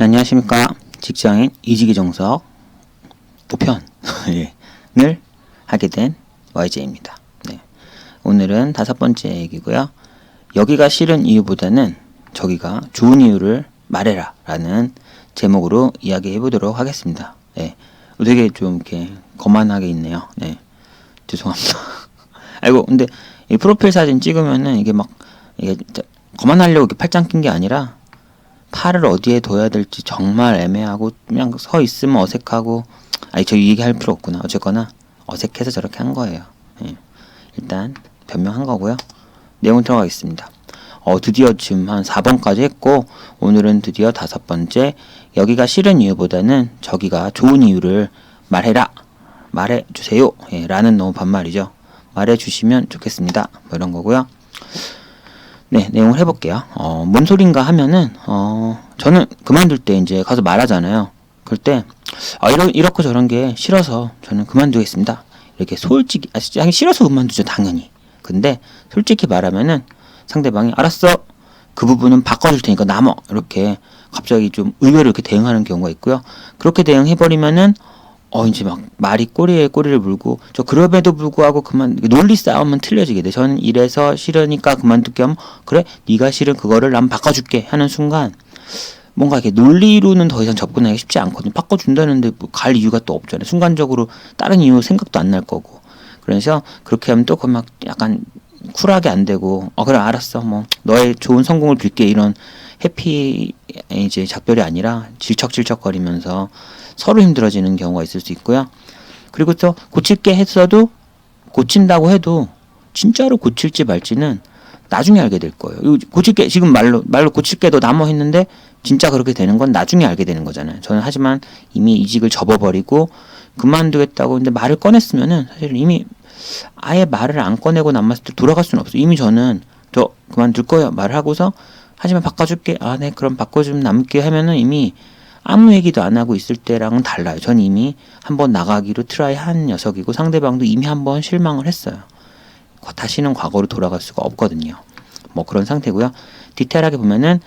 네, 안녕하십니까. 직장인 이직의 정석 5편을 하게 된 YJ입니다. 네. 오늘은 5번째 얘기고요. 여기가 싫은 이유보다는 저기가 좋은 이유를 말해라 라는 제목으로 이야기해 보도록 하겠습니다. 네. 되게 좀 이렇게 거만하게 있네요. 네. 죄송합니다. 아이고, 근데 이 프로필 사진 찍으면은 이게 막 이게 거만하려고 이렇게 팔짱 낀 게 아니라 팔을 어디에 둬야 될지 정말 애매하고 그냥 서 있으면 어색하고, 아니 저 얘기할 필요 없구나. 어쨌거나 어색해서 저렇게 한 거예요. 예. 일단 변명한 거고요. 내용 들어가겠습니다. 드디어 지금 한 4번까지 했고, 오늘은 드디어 5번째, 여기가 싫은 이유보다는 저기가 좋은 이유를 말해라, 말해주세요, 예, 라는 너무 반말이죠. 말해주시면 좋겠습니다, 뭐 이런 거고요. 네, 내용을 해볼게요. 뭔 소린가 하면은, 저는 그만둘 때 이제 가서 말하잖아요. 그럴 때, 이렇고 저런 게 싫어서 저는 그만두겠습니다. 이렇게 솔직히, 하기 싫어서 그만두죠, 당연히. 근데 솔직히 말하면은 상대방이 알았어, 그 부분은 바꿔줄 테니까 남어, 이렇게 갑자기 좀 의외로 이렇게 대응하는 경우가 있고요. 그렇게 대응해버리면은 이제 막 말이 꼬리에 꼬리를 물고, 저 그럼에도 불구하고 논리 싸움은 틀려지게 돼. 저는 이래서 싫으니까 그만둘 겸, 그래 네가 싫은 그거를 난 바꿔줄게 하는 순간 뭔가 이렇게 논리로는 더 이상 접근하기 쉽지 않거든요. 바꿔준다는데 뭐 갈 이유가 또 없잖아요. 순간적으로 다른 이유 생각도 안 날 거고. 그래서 그렇게 하면 또 막 약간 쿨하게 안 되고, 그래 알았어, 뭐 너의 좋은 성공을 빌게, 이런 해피 이제 작별이 아니라 질척질척거리면서 서로 힘들어지는 경우가 있을 수 있고요. 그리고 또 고칠게 했어도, 고친다고 해도 진짜로 고칠지 말지는 나중에 알게 될 거예요. 고칠게, 지금 말로 고칠게 너 남어 했는데 진짜 그렇게 되는 건 나중에 알게 되는 거잖아요. 저는 하지만 이미 이직을 접어버리고 그만두겠다고 근데 말을 꺼냈으면은 사실 이미 아예 말을 안 꺼내고 남았을 때 돌아갈 수는 없어요. 이미 저는 저 그만둘 거예요 말을 하고서, 하지만 바꿔줄게, 네 그럼 바꿔주면 남게 하면은 이미 아무 얘기도 안 하고 있을 때랑은 달라요. 전 이미 한번 나가기로 트라이 한 녀석이고, 상대방도 이미 한번 실망을 했어요. 다시는 과거로 돌아갈 수가 없거든요. 뭐 그런 상태고요. 디테일하게 보면은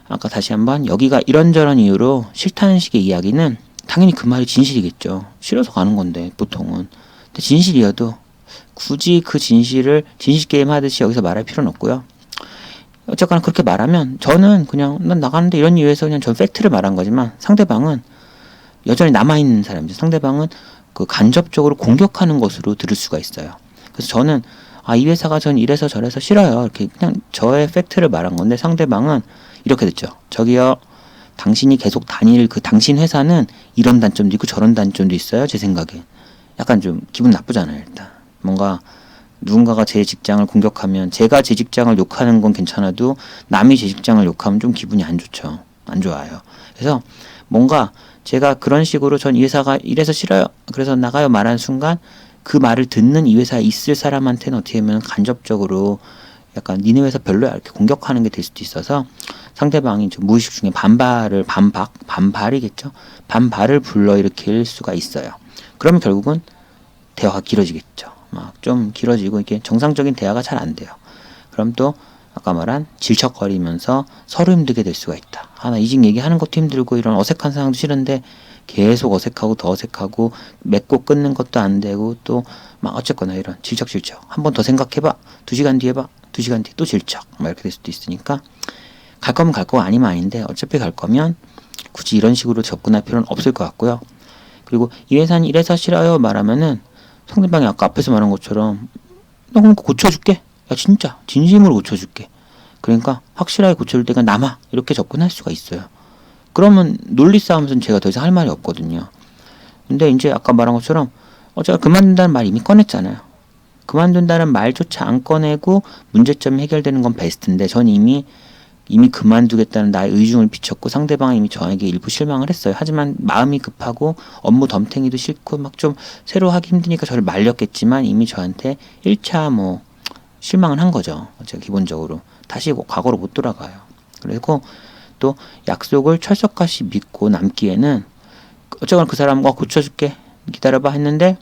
아까 다시 한번, 여기가 이런저런 이유로 싫다는 식의 이야기는 당연히 그 말이 진실이겠죠. 싫어서 가는 건데 보통은. 근데 진실이어도 굳이 그 진실을 진실 게임 하듯이 여기서 말할 필요는 없고요. 어쨌거나 그렇게 말하면 저는 그냥 난 나가는데 이런 이유에서 그냥 전 팩트를 말한 거지만, 상대방은 여전히 남아있는 사람이죠. 상대방은 그 간접적으로 공격하는 것으로 들을 수가 있어요. 그래서 저는 이 회사가 전 이래서 저래서 싫어요, 이렇게 그냥 저의 팩트를 말한 건데, 상대방은 이렇게 됐죠. 저기요, 당신이 계속 다닐 그 당신 회사는 이런 단점도 있고 저런 단점도 있어요. 제 생각에 약간 좀 기분 나쁘잖아요. 일단 뭔가 누군가가 제 직장을 공격하면, 제가 제 직장을 욕하는 건 괜찮아도 남이 제 직장을 욕하면 좀 기분이 안 좋죠. 안 좋아요. 그래서 뭔가 제가 그런 식으로 전 이 회사가 이래서 싫어요, 그래서 나가요 말하는 순간, 그 말을 듣는 이 회사에 있을 사람한테는 어떻게 보면 간접적으로 약간 니네 회사 별로야 이렇게 공격하는 게 될 수도 있어서, 상대방이 좀 무의식 중에 반발이겠죠. 반발을 불러일으킬 수가 있어요. 그러면 결국은 대화가 길어지겠죠. 막 좀 길어지고 이게 정상적인 대화가 잘 안 돼요. 그럼 또 아까 말한 질척거리면서 서로 힘들게 될 수가 있다. 나 이직 얘기하는 것도 힘들고 이런 어색한 상황도 싫은데 계속 어색하고 더 어색하고 맺고 끊는 것도 안 되고, 또 막 어쨌거나 이런 질척 한 번 더 생각해봐, 2시간 뒤에 봐, 2시간 뒤에 또 질척, 막 이렇게 될 수도 있으니까, 갈 거면 갈 거고 아니면 아닌데 어차피 갈 거면 굳이 이런 식으로 접근할 필요는 없을 것 같고요. 그리고 이 회사는 이래서 싫어요 말하면은 상대방이 아까 앞에서 말한 것처럼 나 그럼 고쳐줄게, 야 진짜 진심으로 고쳐줄게, 그러니까 확실하게 고쳐줄 때가 남아, 이렇게 접근할 수가 있어요. 그러면 논리 싸움에서는 제가 더 이상 할 말이 없거든요. 근데 이제 아까 말한 것처럼 제가 그만둔다는 말 이미 꺼냈잖아요. 그만둔다는 말조차 안 꺼내고 문제점이 해결되는 건 베스트인데, 전 이미 그만두겠다는 나의 의중을 비췄고, 상대방은 이미 저에게 일부 실망을 했어요. 하지만 마음이 급하고 업무 덤탱이도 싫고 막 좀 새로 하기 힘드니까 저를 말렸겠지만, 이미 저한테 1차 뭐 실망을 한 거죠. 제가 기본적으로 다시 과거로 못 돌아가요. 그리고 또 약속을 철석같이 믿고 남기에는, 어쨌거나 그 사람과 고쳐줄게 기다려봐 했는데,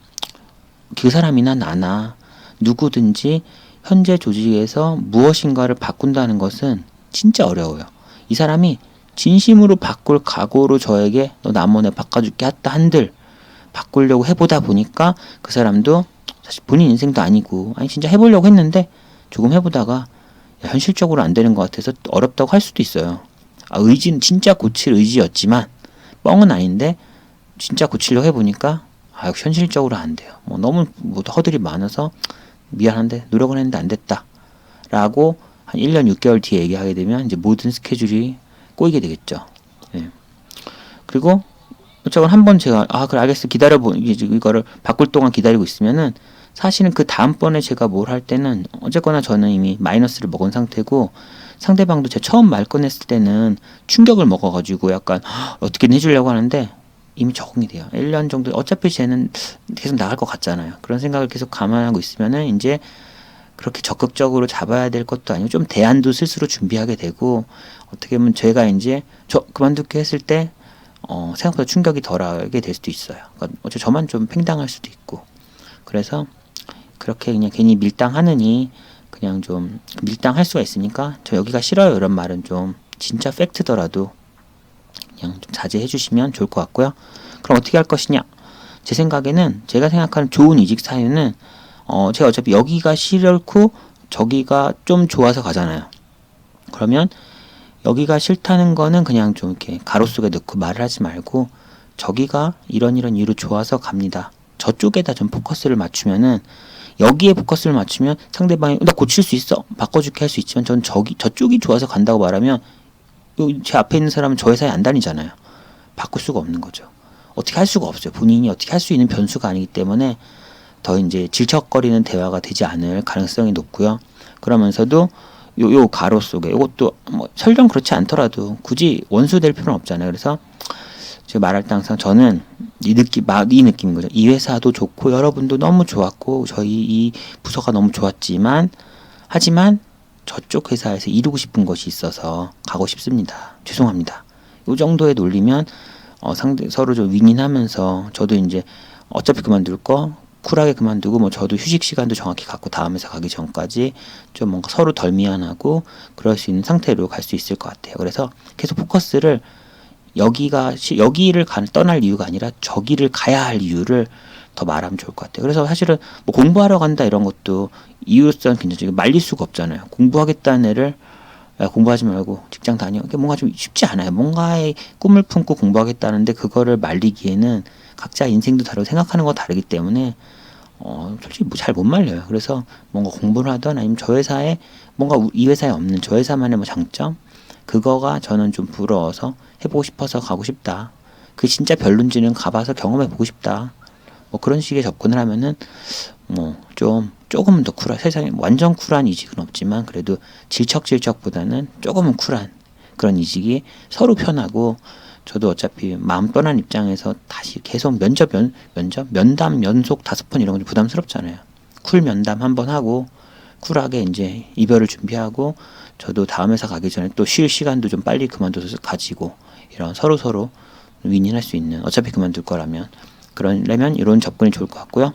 그 사람이나 나나 누구든지 현재 조직에서 무엇인가를 바꾼다는 것은 진짜 어려워요. 이 사람이 진심으로 바꿀 각오로 저에게 너 남원에 바꿔줄게 했다 한들 바꾸려고 해보다 보니까 그 사람도 사실 본인 인생도 아니고 아니 진짜 해보려고 했는데 조금 해보다가 현실적으로 안 되는 것 같아서 어렵다고 할 수도 있어요. 의지는 진짜 고칠 의지였지만 뻥은 아닌데 진짜 고치려고 해보니까 역시 현실적으로 안 돼요. 너무 허들이 많아서 미안한데 노력은 했는데 안 됐다 라고 한 1년 6개월 뒤에 얘기하게 되면 이제 모든 스케줄이 꼬이게 되겠죠. 예. 그리고 어쨌건 한번 제가 그래 알겠어 기다려보 이거를 바꿀 동안 기다리고 있으면은 사실은 그 다음번에 제가 뭘 할 때는 어쨌거나 저는 이미 마이너스를 먹은 상태고 상대방도 제가 처음 말 꺼냈을 때는 충격을 먹어가지고 약간 어떻게든 해주려고 하는데 이미 적응이 돼요. 1년 정도 어차피 쟤는 계속 나갈 것 같잖아요. 그런 생각을 계속 감안하고 있으면은 이제 그렇게 적극적으로 잡아야 될 것도 아니고 좀 대안도 스스로 준비하게 되고 어떻게 보면 제가 이제 저 그만두게 했을 때 생각보다 충격이 덜하게 될 수도 있어요. 그러니까 어차피 저만 좀 팽당할 수도 있고 그래서 그렇게 그냥 괜히 밀당하느니 그냥 좀 밀당할 수가 있으니까 저 여기가 싫어요 이런 말은 좀 진짜 팩트더라도 그냥 좀 자제해 주시면 좋을 것 같고요. 그럼 어떻게 할 것이냐? 제 생각에는 제가 생각하는 좋은 이직 사유는 제가 어차피 여기가 싫고 저기가 좀 좋아서 가잖아요. 그러면 여기가 싫다는 거는 그냥 좀 이렇게 가로 속에 넣고 말을 하지 말고 저기가 이런 이유로 좋아서 갑니다. 저쪽에다 좀 포커스를 맞추면은 여기에 포커스를 맞추면 상대방이 나 고칠 수 있어 바꿔줄게 할 수 있지만 전 저쪽이 좋아서 간다고 말하면 제 앞에 있는 사람은 저 회사에 안 다니잖아요. 바꿀 수가 없는 거죠. 어떻게 할 수가 없어요. 본인이 어떻게 할 수 있는 변수가 아니기 때문에 더 이제 질척거리는 대화가 되지 않을 가능성이 높고요. 그러면서도 요 가로 속에 이것도 설령 그렇지 않더라도 굳이 원수 될 필요는 없잖아요. 그래서 제가 말할 때 항상 저는 이 느낌인 거죠. 이 회사도 좋고 여러분도 너무 좋았고 저희 이 부서가 너무 좋았지만 하지만 저쪽 회사에서 이루고 싶은 것이 있어서 가고 싶습니다. 죄송합니다. 이 정도에 놀리면 서로 좀 윈윈하면서 저도 이제 어차피 그만둘 거 쿨하게 그만두고 저도 휴식 시간도 정확히 갖고 다음 회사 가기 전까지 좀 뭔가 서로 덜 미안하고 그럴 수 있는 상태로 갈 수 있을 것 같아요. 그래서 계속 포커스를 여기를 떠날 이유가 아니라 저기를 가야 할 이유를 더 말하면 좋을 것 같아요. 그래서 사실은 공부하러 간다 이런 것도 이유로서는 괜찮죠. 말릴 수가 없잖아요. 공부하겠다는 애를 공부하지 말고 직장 다녀. 이게 뭔가 좀 쉽지 않아요. 뭔가의 꿈을 품고 공부하겠다는데 그거를 말리기에는 각자 인생도 다르고 생각하는 거 다르기 때문에 솔직히 잘 못 말려요. 그래서 뭔가 공부를 하던 아니면 저 회사에 뭔가 이 회사에 없는 저 회사만의 장점 그거가 저는 좀 부러워서 해보고 싶어서 가고 싶다. 그 진짜 별론지는 가봐서 경험해보고 싶다. 그런 식의 접근을 하면은 조금은 더 쿨한 세상에 완전 쿨한 이직은 없지만 그래도 질척질척보다는 조금은 쿨한 그런 이직이 서로 편하고 저도 어차피 마음 떠난 입장에서 다시 계속 면담 연속 5번 이런 건 좀 부담스럽잖아요. 쿨 면담 한번 하고 쿨하게 이제 이별을 준비하고 저도 다음 회사 가기 전에 또 쉴 시간도 좀 빨리 그만둬서 가지고 이런 서로 윈윈할 수 있는 어차피 그만둘 거라면 그러려면 이런 접근이 좋을 것 같고요.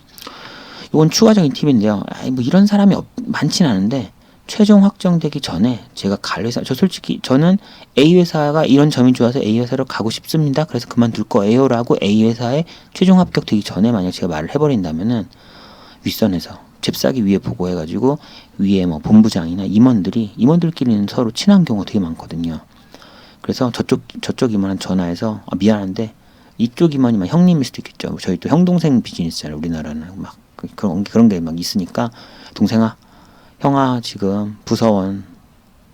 이건 추가적인 팁인데요. 이런 사람이 많진 않은데 최종 확정되기 전에 제가 갈 회사 솔직히 저는 A 회사가 이런 점이 좋아서 A 회사로 가고 싶습니다. 그래서 그만둘 거예요 라고 A 회사에 최종 합격되기 전에 만약 제가 말을 해버린다면은 윗선에서 잽싸기 위에 보고해가지고 위에 본부장이나 임원들끼리는 서로 친한 경우가 되게 많거든요. 그래서 저쪽 임원한테 전화해서 미안한데 이쪽 임원이 형님일 수도 있겠죠. 저희 또 형동생 비즈니스잖아요. 우리나라는 그런 게 있으니까 동생아 형아 지금 부서원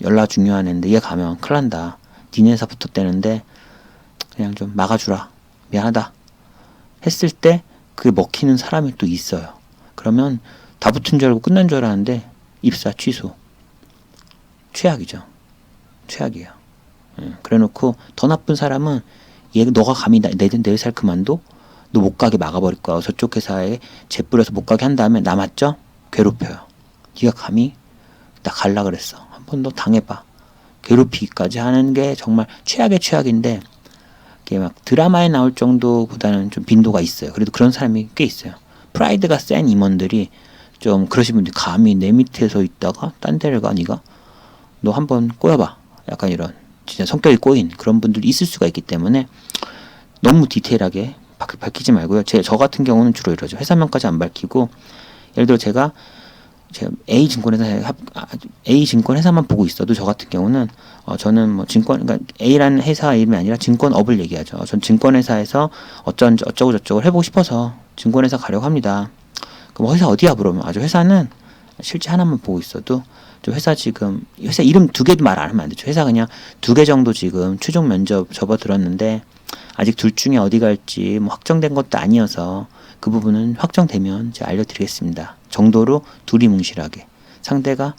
연락 중요한 애인데 얘 가면 큰일 난다. 니네 회사 붙었대는데 그냥 좀 막아주라. 미안하다. 했을 때 그게 먹히는 사람이 또 있어요. 그러면 다 붙은 줄 알고 끝난 줄 알았는데 입사 취소. 최악이죠. 최악이에요. 그래놓고 더 나쁜 사람은 너가 감히 내 회사를 그만둬? 너 못 가게 막아버릴 거야. 저쪽 회사에 재뿌려서 못 가게 한 다음에 남았죠? 괴롭혀요. 네가 감히 나 갈라 그랬어. 한번 너 당해봐. 괴롭히기까지 하는 게 정말 최악의 최악인데 이게 드라마에 나올 정도보다는 좀 빈도가 있어요. 그래도 그런 사람이 꽤 있어요. 프라이드가 센 임원들이 좀 그러신 분들이 감히 내 밑에서 있다가 딴 데를 가 니가 너 한번 꼬여봐. 약간 이런 진짜 성격이 꼬인 그런 분들이 있을 수가 있기 때문에 너무 디테일하게 밝히지 말고요. 저 같은 경우는 주로 이러죠. 회사명까지 안 밝히고, 예를 들어 제가 A 증권 회사만 보고 있어도 저 같은 경우는 저는 뭐 그러니까 A라는 회사 이름이 아니라 증권업을 얘기하죠. 전 증권회사에서 어쩌고 저쩌고 해보고 싶어서 증권회사 가려고 합니다. 그럼 회사 어디야 물으면 아주 회사는 실제 하나만 보고 있어도 저 회사 이름 2개도 말 안 하면 안 되죠. 회사 그냥 2개 정도 지금 최종 면접 접어들었는데 아직 둘 중에 어디 갈지 뭐 확정된 것도 아니어서 그 부분은 확정되면 제가 알려드리겠습니다. 정도로 두리뭉실하게 상대가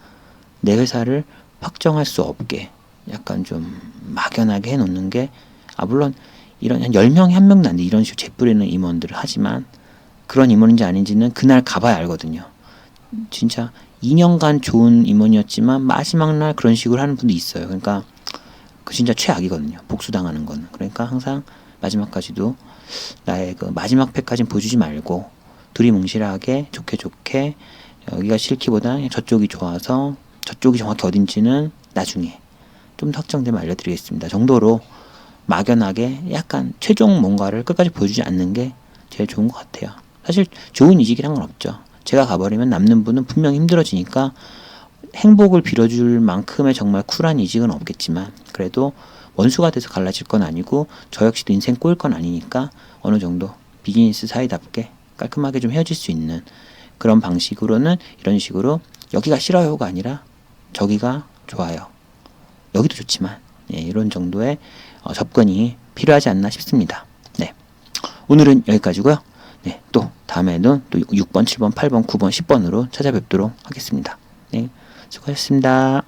내 회사를 확정할 수 없게 약간 좀 막연하게 해놓는 게, 물론 이런 한 10명에 1명도 안 돼 이런 식으로 재뿌리는 임원들을 하지만 그런 임원인지 아닌지는 그날 가봐야 알거든요. 진짜 2년간 좋은 임원이었지만 마지막 날 그런 식으로 하는 분도 있어요. 그러니까 그 진짜 최악이거든요. 복수당하는 거는. 그러니까 항상 마지막까지도 나의 그 마지막 패까지는 보여주지 말고 두리뭉실하게 좋게 여기가 싫기보다 저쪽이 좋아서 저쪽이 정확히 어딘지는 나중에 좀 더 확정되면 알려드리겠습니다. 정도로 막연하게 약간 최종 뭔가를 끝까지 보여주지 않는 게 제일 좋은 것 같아요. 사실 좋은 이직이란 건 없죠. 제가 가버리면 남는 분은 분명히 힘들어지니까 행복을 빌어줄 만큼의 정말 쿨한 이직은 없겠지만 그래도 원수가 돼서 갈라질 건 아니고 저 역시도 인생 꼬일 건 아니니까 어느 정도 비즈니스 사이답게 깔끔하게 좀 헤어질 수 있는 그런 방식으로는 이런 식으로 여기가 싫어요가 아니라 저기가 좋아요. 여기도 좋지만 이런 정도의 접근이 필요하지 않나 싶습니다. 네, 오늘은 여기까지고요. 네, 또 다음에는 또 6번, 7번, 8번, 9번, 10번으로 찾아뵙도록 하겠습니다. 네, 수고하셨습니다.